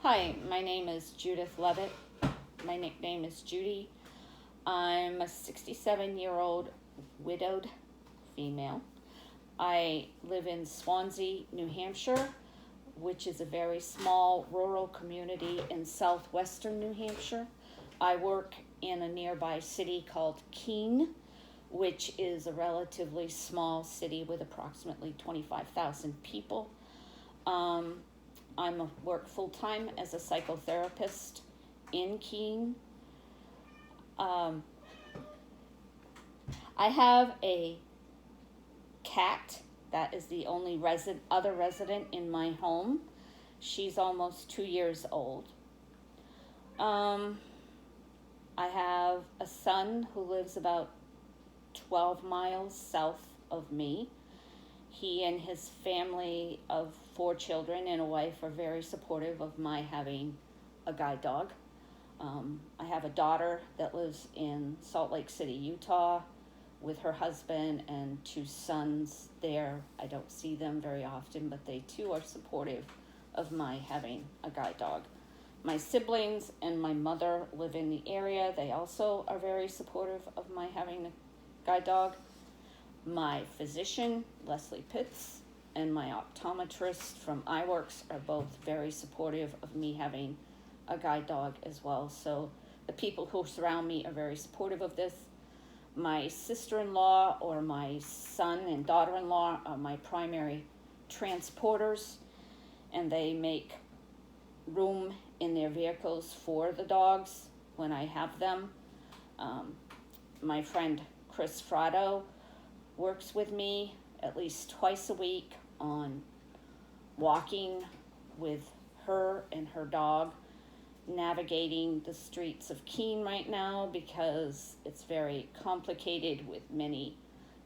Hi, my name is Judith Levitt. My nickname is Judy. I'm a 67-year-old widowed female. I live in Swansea, New Hampshire, which is a very small rural community in southwestern New Hampshire. I work in a nearby city called Keene, which is a relatively small city with approximately 25,000 people. I work full-time as a psychotherapist in Keene. I have a cat that is the only other resident in my home. She's almost 2 years old. I have a son who lives about 12 miles south of me. He and his family of 4 children and a wife are very supportive of my having a guide dog. I have a daughter that lives in Salt Lake City, Utah, with her husband and 2 sons there. I don't see them very often, but they too are supportive of my having a guide dog. My siblings and my mother live in the area. They also are very supportive of my having a guide dog. My physician, Leslie Pitts, and my optometrist from iWorks are both very supportive of me having a guide dog as well. So the people who surround me are very supportive of this. My sister-in-law or my son and daughter-in-law are my primary transporters, and they make room in their vehicles for the dogs when I have them. My friend Chris Frado works with me at least twice a week on walking with her and her dog, navigating the streets of Keene right now because it's very complicated with many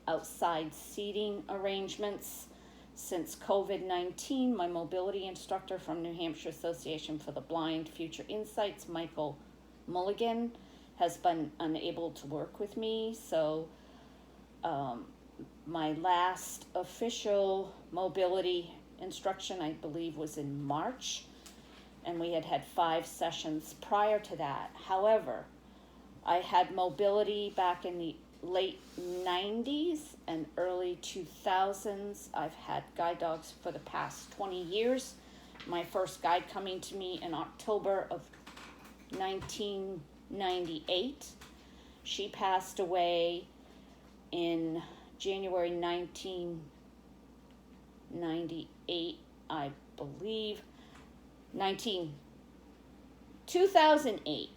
outside seating arrangements. Since COVID-19, my mobility instructor from New Hampshire Association for the Blind, Future Insights, Michael Mulligan, has been unable to work with me. So my last official mobility instruction, I believe, was in March, and we had 5 sessions prior to that. However, I had mobility back in the late 90s and early 2000s. I've had guide dogs for the past 20 years. My first guide coming to me in October of 1998. She passed away in January 1998, I believe. 2008.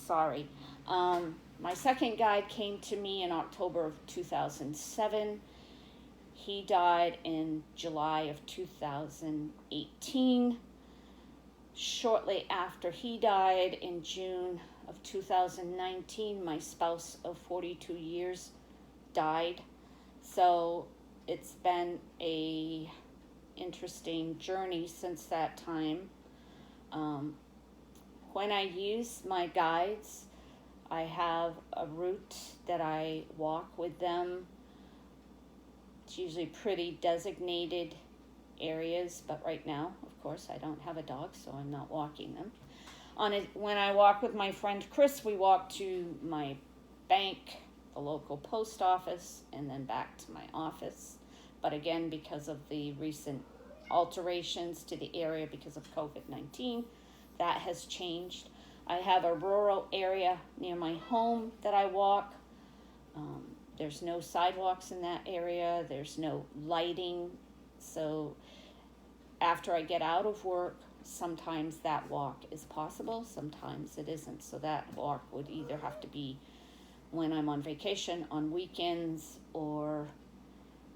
Sorry. My second guide came to me in October of 2007. He died in July of 2018. Shortly after he died, in June of 2019, my spouse of 42 years died. So it's been a interesting journey since that time. When I use my guides, I have a route that I walk with them. It's usually pretty designated areas, but right now, of course, I don't have a dog, so I'm not walking them. When I walk with my friend Chris, we walk to my bank, the local post office, and then back to my office. But again, because of the recent alterations to the area because of COVID-19, that has changed. I have a rural area near my home that I walk. There's no sidewalks in that area. There's no lighting. So after I get out of work, sometimes that walk is possible, sometimes it isn't. So that walk would either have to be when I'm on vacation, on weekends, or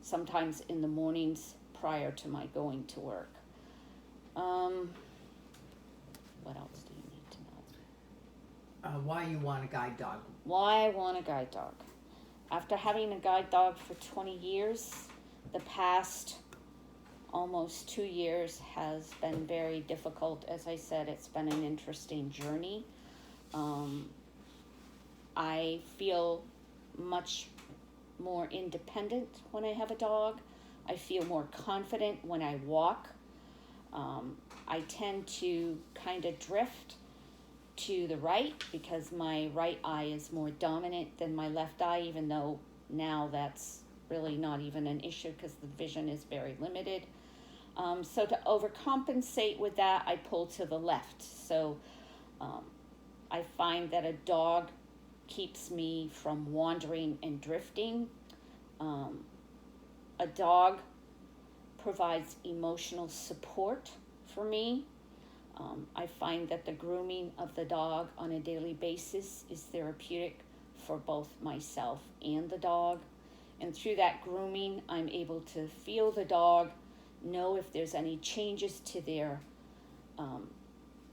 sometimes in the mornings prior to my going to work. What else do you need to know? Why you want a guide dog? Why I want a guide dog. After having a guide dog for 20 years, the past almost 2 years has been very difficult. As I said, it's been an interesting journey. I feel much more independent when I have a dog. I feel more confident when I walk. I tend to kind of drift to the right because my right eye is more dominant than my left eye, even though now that's really not even an issue because the vision is very limited. So to overcompensate with that, I pull to the left. So I find that a dog keeps me from wandering and drifting. A dog provides emotional support for me. I find that the grooming of the dog on a daily basis is therapeutic for both myself and the dog. And through that grooming, I'm able to feel the dog, know if there's any changes to their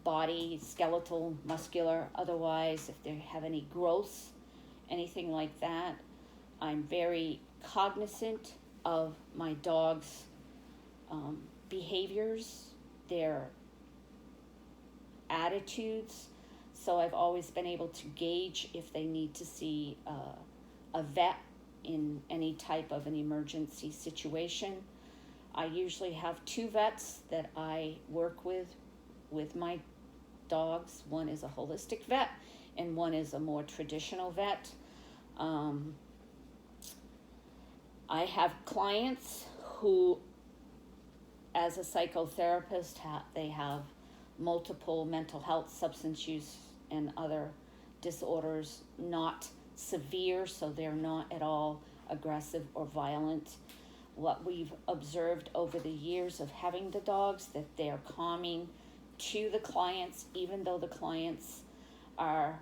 body, skeletal, muscular, otherwise, if they have any growth, anything like that. I'm very cognizant of my dog's behaviors, their attitudes. So I've always been able to gauge if they need to see a vet in any type of an emergency situation. I usually have 2 vets that I work with my dogs. One is a holistic vet and one is a more traditional vet. I have clients who, as a psychotherapist, they have multiple mental health, substance use, and other disorders, not severe, so they're not at all aggressive or violent. What we've observed over the years of having the dogs, that they're calming to the clients, even though the clients are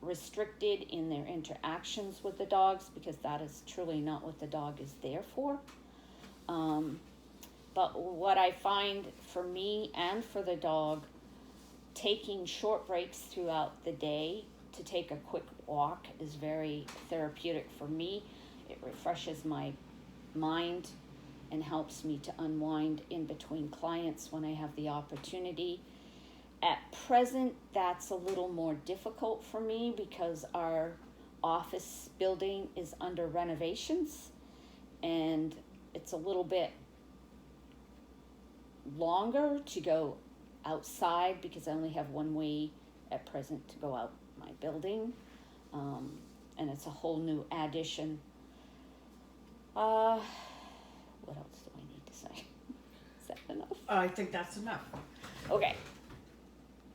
restricted in their interactions with the dogs, because that is truly not what the dog is there for. But what I find for me and for the dog, taking short breaks throughout the day to take a quick walk is very therapeutic for me. It refreshes my mind and helps me to unwind in between clients when I have the opportunity. At present, that's a little more difficult for me because our office building is under renovations and it's a little bit longer to go outside because I only have one way at present to go out my building, and it's a whole new addition. What else do I need to say? Is that enough? I think that's enough. Okay,